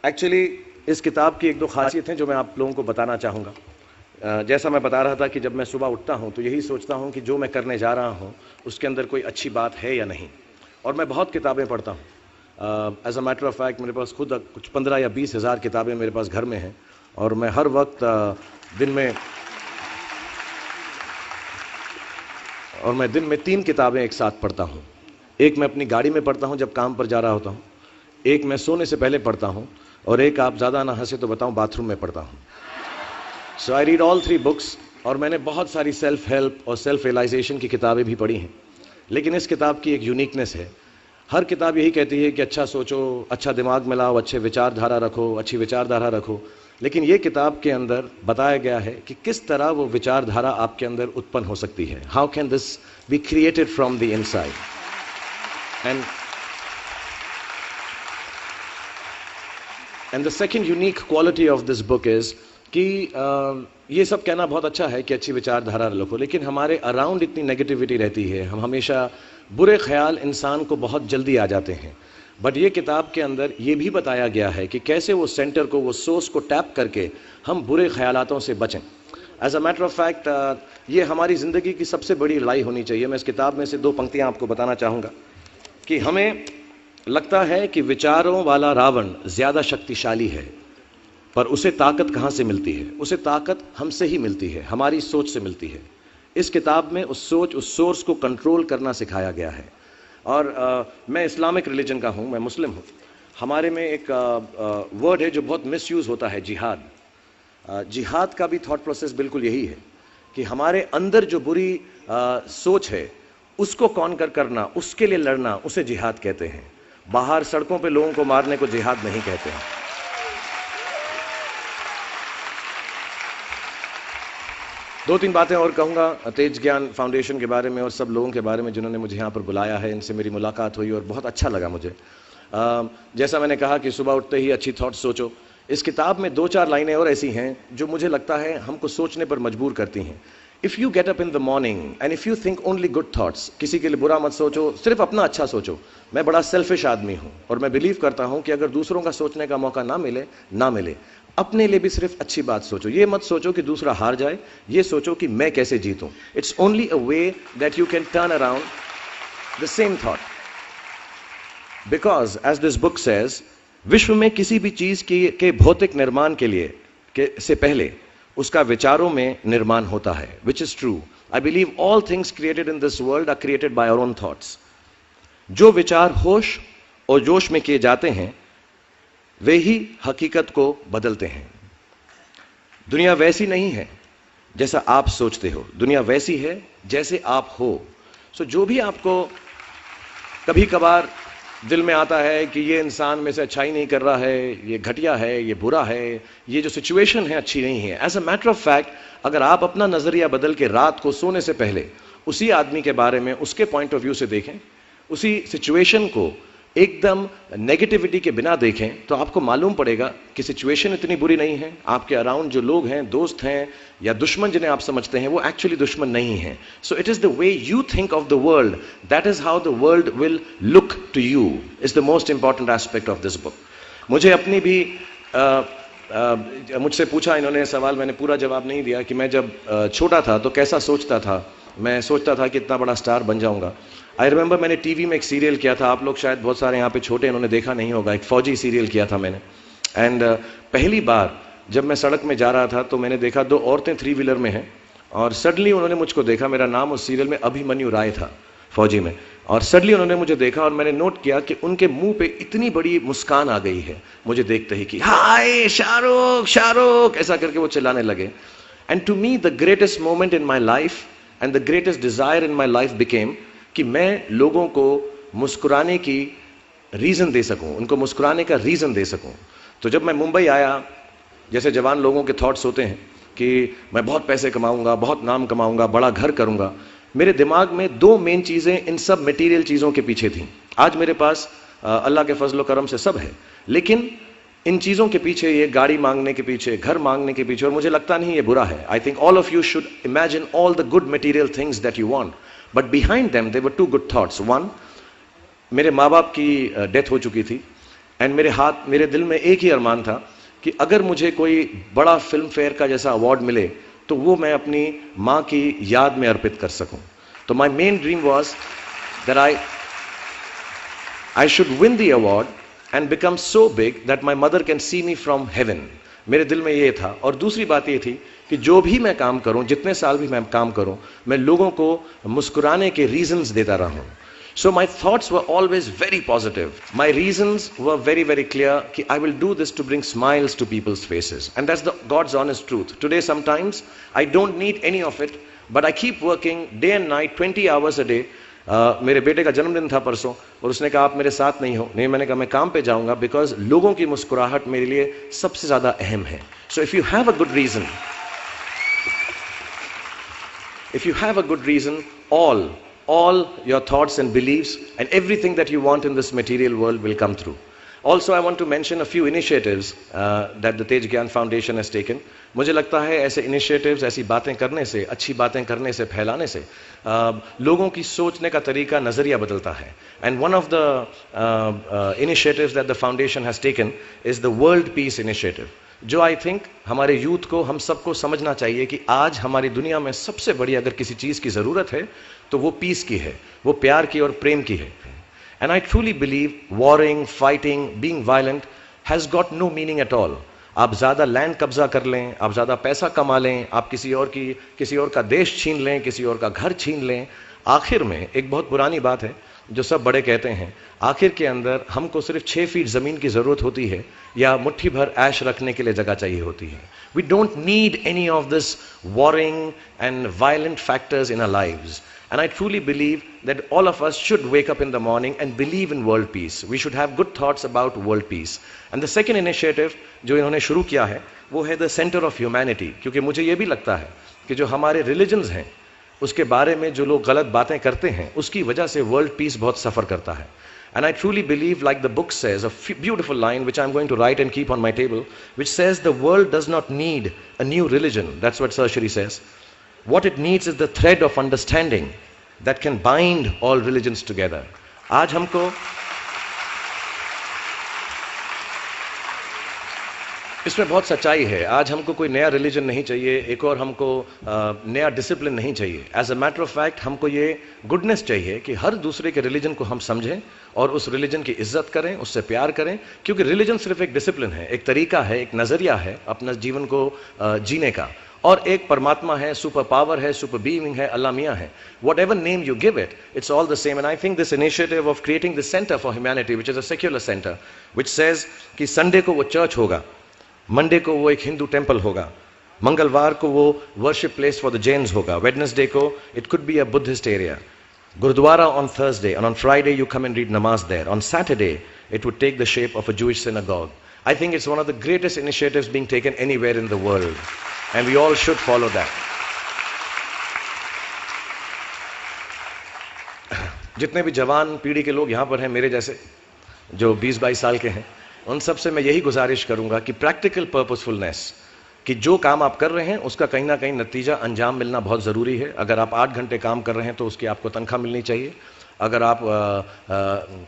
Actually इस किताब की एक दो खासियत हैं जो मैं आप लोगों को बताना चाहूँगा। जैसा मैं बता रहा था कि जब मैं सुबह उठता हूँ तो यही सोचता हूँ कि जो मैं करने जा रहा हूँ उसके अंदर कोई अच्छी बात है या नहीं। और मैं बहुत किताबें पढ़ता हूँ। As a matter of fact मेरे पास खुद कुछ 15 या 20 हज़ार किताबें मेरे पास घर में हैं। और मैं हर वक्त दिन में 3 किताबें एक साथ पढ़ता हूँ। एक मैं अपनी गाड़ी में पढ़ता हूँ जब काम पर जा रहा होता हूँ, एक मैं सोने से पहले पढ़ता हूँ, और एक, आप ज़्यादा ना हंसे तो बताऊँ, बाथरूम में पढ़ता हूँ। सो आई रीड ऑल 3 बुक्स। और मैंने बहुत सारी सेल्फ हेल्प और सेल्फ रियलाइजेशन की किताबें भी पढ़ी हैं। लेकिन इस किताब की एक यूनिकनेस है। हर किताब यही कहती है कि अच्छा सोचो, अच्छा दिमाग में लाओ, अच्छे विचारधारा रखो, अच्छी विचारधारा रखो। लेकिन ये किताब के अंदर बताया गया है कि किस तरह वो विचारधारा आपके अंदर उत्पन्न हो सकती है। How can this be created from the inside. And the second unique quality of this book is कि ये सब कहना बहुत अच्छा है कि अच्छी विचारधारा रखो, लेकिन हमारे अराउंड इतनी नेगेटिविटी रहती है, हम हमेशा बुरे ख्याल इंसान को बहुत जल्दी आ जाते हैं। बट ये किताब के अंदर ये भी बताया गया है कि कैसे वो सेंटर को, वो सोर्स को टैप करके हम बुरे ख्यालातों से बचें। As a matter of fact ये हमारी ज़िंदगी की सबसे बड़ी लड़ाई होनी चाहिए। मैं इस किताब में से 2 पंक्तियाँ आपको बताना चाहूँगा कि हमें लगता है कि विचारों वाला रावण ज़्यादा शक्तिशाली है, पर उसे ताकत कहाँ से मिलती है? उसे ताकत हमसे ही मिलती है, हमारी सोच से मिलती है। इस किताब में उस सोच, उस सोर्स को कंट्रोल करना सिखाया गया है। और मैं इस्लामिक रिलीजन का हूँ, मैं मुस्लिम हूँ। हमारे में एक वर्ड है जो बहुत मिसयूज़ होता है, जिहाद। जिहाद का भी थॉट प्रोसेस बिल्कुल यही है कि हमारे अंदर जो बुरी सोच है उसको कॉन्कर करना, उसके लिए लड़ना, उसे जिहाद कहते हैं। बाहर सड़कों पे लोगों को मारने को जिहाद नहीं कहते हैं। दो तीन बातें और कहूँगा तेज ज्ञान फाउंडेशन के बारे में और सब लोगों के बारे में जिन्होंने मुझे यहाँ पर बुलाया है। इनसे मेरी मुलाकात हुई और बहुत अच्छा लगा मुझे। जैसा मैंने कहा कि सुबह उठते ही अच्छी थॉट्स सोचो। इस किताब में 2-4 लाइनें और ऐसी हैं जो मुझे लगता है हमको सोचने पर मजबूर करती हैं। If you get up in the morning and if you think only good thoughts, किसी के लिए बुरा मत सोचो, सिर्फ अपना अच्छा सोचो। मैं बड़ा सेल्फिश आदमी हूँ और मैं बिलीव करता हूँ कि अगर दूसरों का सोचने का मौका ना मिले, अपने लिए भी सिर्फ अच्छी बात सोचो। ये मत सोचो कि दूसरा हार जाए, ये सोचो कि मैं कैसे जीतूं। It's only a way that you can turn around the same thought. Because as this book says, विश्व में किसी भी चीज के भौतिक निर्माण से पहले उसका विचारों में निर्माण होता है, which is true. I believe all things created in this world are created by our own thoughts. जो विचार होश और जोश में किए जाते हैं वे ही हकीकत को बदलते हैं। दुनिया वैसी नहीं है जैसा आप सोचते हो, दुनिया वैसी है जैसे आप हो। सो जो भी आपको कभी कभार दिल में आता है कि ये इंसान में से अच्छाई नहीं कर रहा है, ये घटिया है, ये बुरा है, ये जो सिचुएशन है अच्छी नहीं है, as a matter of fact अगर आप अपना नजरिया बदल के रात को सोने से पहले उसी आदमी के बारे में उसके पॉइंट ऑफ व्यू से देखें, उसी सिचुएशन को एकदम नेगेटिविटी के बिना देखें, तो आपको मालूम पड़ेगा कि सिचुएशन इतनी बुरी नहीं है। आपके अराउंड जो लोग हैं, दोस्त हैं या दुश्मन जिन्हें आप समझते हैं, वो एक्चुअली दुश्मन नहीं है। So it is the way you think of the world, that is how the world will look to you, is the most important aspect of this book. मुझे अपनी भी मुझसे पूछा इन्होंने सवाल, मैंने पूरा जवाब नहीं दिया कि मैं जब छोटा था तो कैसा सोचता था। मैं सोचता था कि इतना बड़ा स्टार बन जाऊंगा। आई रिमेंबर मैंने टीवी में एक सीरियल किया था, आप लोग शायद बहुत सारे यहाँ पे छोटे इन्होंने देखा नहीं होगा, एक फौजी सीरियल किया था मैंने। एंड पहली बार जब मैं सड़क में जा रहा था तो मैंने देखा 2 औरतें 3 व्हीलर में हैं और सडनली उन्होंने मुझको देखा। मेरा नाम उस सीरियल में अभिमन्यु राय था, फौजी में। और सडनली उन्होंने मुझे देखा और मैंने नोट किया कि उनके मुंह पे इतनी बड़ी मुस्कान आ गई है मुझे देखते ही कि हाय शाहरुख शाहरुख, ऐसा करके वो चिल्लाने लगे। And to me the greatest moment in my life and the greatest desire in my life became कि मैं लोगों को मुस्कुराने की रीज़न दे सकूं, उनको मुस्कुराने का रीज़न दे सकूं। तो जब मैं मुंबई आया, जैसे जवान लोगों के थॉट्स होते हैं कि मैं बहुत पैसे कमाऊंगा, बहुत नाम कमाऊंगा, बड़ा घर करूंगा, मेरे दिमाग में 2 मेन चीज़ें इन सब मटेरियल चीज़ों के पीछे थी। आज मेरे पास अल्लाह के फजल करम से सब है, लेकिन इन चीज़ों के पीछे, ये गाड़ी मांगने के पीछे, घर मांगने के पीछे, और मुझे लगता नहीं ये बुरा है। I think all of you should imagine all the good material things that you want, but behind them there were 2 good thoughts. 1, मेरे माँ बाप की डेथ हो चुकी थी एंड मेरे दिल में एक ही अरमान था कि अगर मुझे कोई बड़ा फिल्म फेयर का जैसा अवार्ड मिले तो वो मैं अपनी माँ की याद में अर्पित कर सकूं। तो my main dream was that I should win the award and become so big that my mother can see me from heaven. मेरे दिल में ये था। और दूसरी बात ये थी कि जो भी मैं काम करूं, जितने साल भी मैं काम करूं, मैं लोगों को मुस्कुराने के रीजंस देता रहा हूं। So my thoughts were always very positive. My reasons were very, very clear कि I will do this to bring smiles to people's faces. And that's the God's honest truth. Today sometimes I don't need any of it, but I keep working day and night, 20 hours a day. मेरे बेटे का जन्मदिन था परसों और उसने कहा आप मेरे साथ नहीं हो। नहीं, मैंने कहा मैं काम पे जाऊंगा, बिकॉज लोगों की मुस्कुराहट मेरे लिए सबसे ज्यादा अहम है। So if you have a good reason, all your thoughts and beliefs and everything that you want in this material world will come through. Also, I want to mention a few initiatives that the Tej Gyan Foundation has taken. मुझे लगता है ऐसे initiatives, ऐसी बातें करने से, अच्छी बातें करने से, फैलाने से लोगों की सोचने का तरीका, नज़रिया बदलता है। And one of the initiatives that the foundation has taken is the World Peace Initiative, जो आई थिंक हमारे यूथ को, हम सबको समझना चाहिए कि आज हमारी दुनिया में सबसे बड़ी अगर किसी चीज़ की ज़रूरत है तो वो पीस की है, वो प्यार की और प्रेम की है। And I truly believe warring, fighting, being violent has got no meaning at all. आप ज़्यादा लैंड कब्जा कर लें, आप ज़्यादा पैसा कमा लें, आप किसी और का देश छीन लें, किसी और का घर छीन लें, आखिर में एक बहुत पुरानी बात है जो सब बड़े कहते हैं, आखिर के अंदर हमको सिर्फ 6 फीट ज़मीन की ज़रूरत होती है या मुट्ठी भर ऐश रखने के लिए जगह चाहिए होती है। We don't need any of this warring and violent factors in our lives. And I truly believe that all of us should wake up in the morning and believe in world peace. We should have good thoughts about world peace. And the second initiative जो इन्होंने शुरू किया है वो है the Center of Humanity, क्योंकि मुझे ये भी लगता है कि जो हमारे रिलीजन्स हैं उसके बारे में जो लोग गलत बातें करते हैं उसकी वजह से वर्ल्ड पीस बहुत सफ़र करता है। And I truly believe, like the book says, a beautiful line which I'm going to write and keep on my table, which says the world does not need a new religion. That's what Sarshri says. What it needs is the thread of understanding that can bind all religions together. आज हमको इसमें बहुत सच्चाई है। आज हमको कोई नया रिलीजन नहीं चाहिए, एक और हमको नया डिसिप्लिन नहीं चाहिए। As a matter of fact हमको ये गुडनेस चाहिए कि हर दूसरे के रिलीजन को हम समझें और उस रिलीजन की इज्जत करें, उससे प्यार करें, क्योंकि रिलीजन सिर्फ एक डिसिप्लिन है, एक तरीका है, एक नज़रिया है अपना जीवन को जीने का, और एक परमात्मा है, सुपर पावर है, सुपर बीइंग है, अल्लाह मियाँ है। Whatever name you give it, it's all the same. And I think this initiative of creating the Center for Humanity, which is a secular center, which says कि Sunday को वो church होगा, Monday को वो एक हिंदू टेम्पल होगा, मंगलवार को वो worship place for the Jains होगा, वेडनेसडे को it could be a Buddhist area, gurdwara on Thursday, and on Friday you come and read namaz there. On Saturday it would take the shape of a Jewish synagogue. I think it's one of the greatest initiatives being taken anywhere in the world, and we all should follow that. जितने भी जवान पीढ़ी के लोग यहाँ पर हैं, मेरे जैसे जो 20-22 साल के हैं, उन सब से मैं यही गुजारिश करूंगा कि प्रैक्टिकल पर्पसफुलनेस, कि जो काम आप कर रहे हैं उसका कहीं ना कहीं नतीजा, अंजाम मिलना बहुत ज़रूरी है। अगर आप 8 घंटे काम कर रहे हैं तो उसकी आपको तनख्वाह मिलनी चाहिए। अगर आप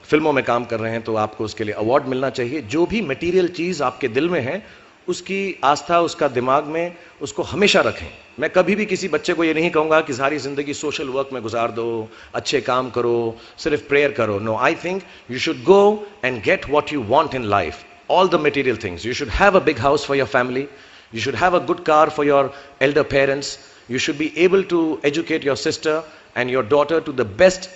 फिल्मों में काम कर रहे हैं तो आपको उसके लिए अवार्ड मिलना चाहिए। जो भी मटेरियल चीज़ आपके दिल में है उसकी आस्था, उसका दिमाग में, उसको हमेशा रखें। मैं कभी भी किसी बच्चे को ये नहीं कहूँगा कि सारी ज़िंदगी सोशल वर्क में गुजार दो, अच्छे काम करो, सिर्फ प्रेयर करो। No, I think you should go and get what you want in life, all the material things. You should have a big house for your family, you should have a good car for your elder parents, you should be able to educate your sister and your daughter to the best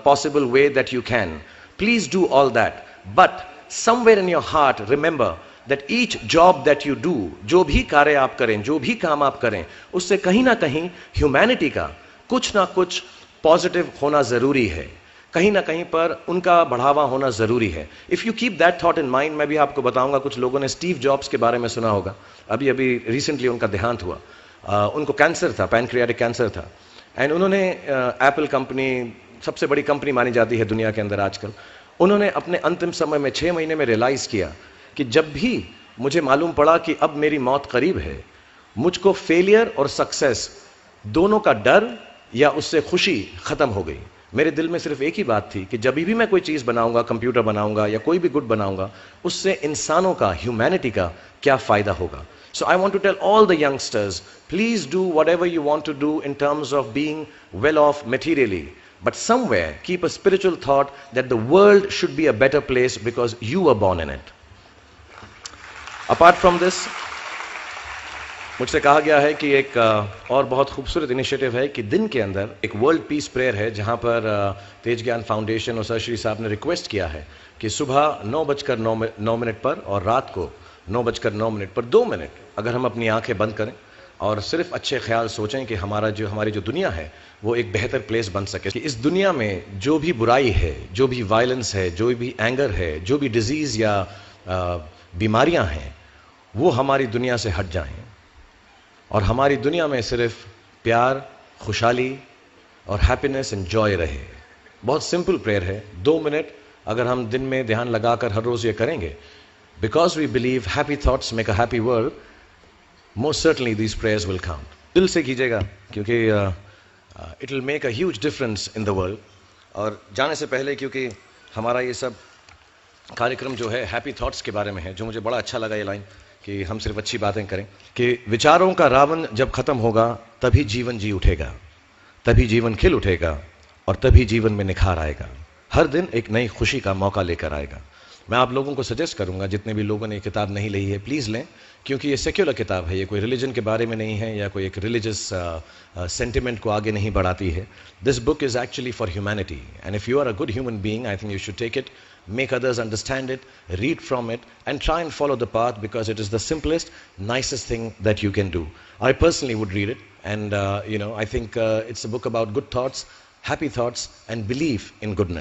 possible way that you can. Please do all that, but somewhere in your heart remember that each job that you do, जो भी कार्य आप करें, जो भी काम आप करें, उससे कहीं ना कहीं ह्यूमैनिटी का कुछ ना कुछ पॉजिटिव होना ज़रूरी है, कहीं ना कहीं पर उनका बढ़ावा होना ज़रूरी है। If you keep that thought in mind, मैं भी आपको बताऊंगा, कुछ लोगों ने स्टीव जॉब्स के बारे में सुना होगा, अभी रिसेंटली उनका देहांत हुआ। उनको कैंसर था, पैनक्रियाटिक कैंसर था, एंड उन्होंने एप्पल कंपनी सबसे बड़ी कंपनी मानी जाती है दुनिया के अंदर आजकल, उन्होंने अपने अंतिम समय में 6 महीने में रियलाइज़ किया कि जब भी मुझे मालूम पड़ा कि अब मेरी मौत करीब है, मुझको फेलियर और सक्सेस दोनों का डर या उससे खुशी ख़त्म हो गई। मेरे दिल में सिर्फ एक ही बात थी कि जब भी मैं कोई चीज़ बनाऊंगा, कंप्यूटर बनाऊंगा या कोई भी गुड बनाऊंगा, उससे इंसानों का, ह्यूमैनिटी का क्या फ़ायदा होगा. So I want to tell all the youngsters, please do whatever you want to do in terms of being well off materially. But somewhere keep a spiritual thought that the world should be a better place because you were born in it. Apart from this, मुझसे कहा गया है कि एक और बहुत खूबसूरत initiative है कि दिन के अंदर एक वर्ल्ड पीस प्रेयर है, जहां पर तेज ज्ञान फाउंडेशन और सर श्री साहब ने रिक्वेस्ट किया है कि सुबह 9:09 पर और रात को 9:09 पर 2 मिनट अगर हम अपनी आंखें बंद करें और सिर्फ अच्छे ख्याल सोचें कि हमारी जो दुनिया है वो एक बेहतर प्लेस बन सके. कि इस दुनिया में जो भी बुराई है, जो भी वायलेंस है, जो भी एंगर है, जो भी डिजीज़ या बीमारियां हैं, वो हमारी दुनिया से हट जाएं और हमारी दुनिया में सिर्फ प्यार, खुशहाली और हैप्पीनेस एंड जॉय रहे. बहुत सिंपल प्रेयर है. 2 मिनट अगर हम दिन में ध्यान लगाकर हर रोज़ ये करेंगे, because we believe happy thoughts make a happy world, most certainly these prayers will count. दिल से कीजिएगा क्योंकि it will make a huge difference in the world. और जाने से पहले, क्योंकि हमारा ये सब कार्यक्रम जो है हैप्पी थॉट्स के बारे में है, जो मुझे बड़ा अच्छा लगा ये लाइन कि हम सिर्फ अच्छी बातें करें, कि विचारों का रावण जब खत्म होगा तभी जीवन जी उठेगा, तभी जीवन खिल उठेगा और तभी जीवन में निखार आएगा. हर दिन एक नई खुशी का मौका लेकर आएगा. मैं आप लोगों को सजेस्ट करूंगा, जितने भी लोगों ने ये किताब नहीं ली है, प्लीज़ लें, क्योंकि ये सेक्युलर किताब है. ये कोई रिलीजन के बारे में नहीं है या कोई एक रिलीजियस सेंटिमेंट को आगे नहीं बढ़ाती है. This book is actually for humanity, and if you are a good human being, I think you should take it, make others understand it, read from it, and try and follow the path, because it is the simplest, nicest thing that you can do. I personally would read it, and I think it's a book about good thoughts, happy thoughts, and belief in goodness.